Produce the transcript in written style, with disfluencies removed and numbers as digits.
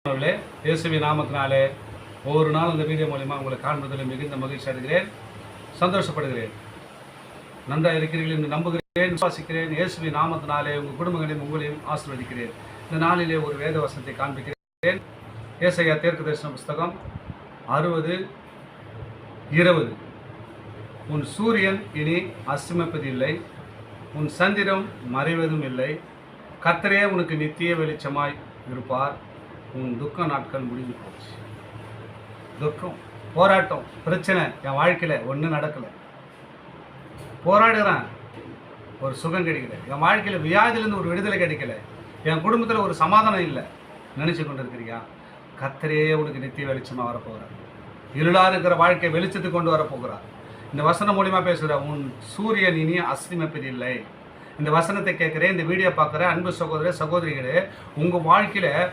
அவர்களே, இயேசுவின் நாமத்தினாலே ஒவ்வொரு நாளும் இந்த வீடியோ மூலிமா உங்களை காண்பதில் மிகுந்த மகிழ்ச்சி அடைகிறேன், சந்தோஷப்படுகிறேன். நன்றாக இருக்கிறீர்கள் என்று நம்புகிறேன், விசுவாசிக்கிறேன். இயேசுவின் நாமத்தினாலே உங்கள் குடும்பங்களையும் உங்களையும் ஆசீர்வதிக்கிறேன். இந்த நாளிலே ஒரு வேத வசனத்தை காண்பிக்கிறேன். ஏசாயா தீர்க்கதரிசன புஸ்தகம் 60:20. உன் சூரியன் இனி அஸ்தமிப்பதில்லை, உன் சந்திரம் மறைவதும் இல்லை. கர்த்தரே உனக்கு நித்திய வெளிச்சமாய் இருப்பார். உன் துக்க நாட்கள் முடிஞ்சு போச்சு. துக்கம், போராட்டம், பிரச்சனை என் வாழ்க்கையில் ஒன்றும் நடக்கலை. போராடுகிறேன், ஒரு சுகம் கிடைக்கல. என் வாழ்க்கையில் வியாதியிலேருந்து ஒரு விடுதலை கிடைக்கல. என் குடும்பத்தில் ஒரு சமாதானம் இல்லை. நினச்சி கொண்டு இருக்கிறியா? கர்த்தரே உனக்கு நித்திய வெளிச்சமாக வரப்போகிறார். இருளாக இருக்கிற வாழ்க்கையை வெளிச்சத்துக்கு கொண்டு வரப்போகிறார். இந்த வசனம் மூலிமா பேசுகிற உன் சூரியன் இனி அஸ்தமிப்பதில்லை. இந்த வசனத்தை கேட்குறேன், இந்த வீடியோ பார்க்குற அன்பு சகோதர சகோதரிகளே, உங்கள் வாழ்க்கையில்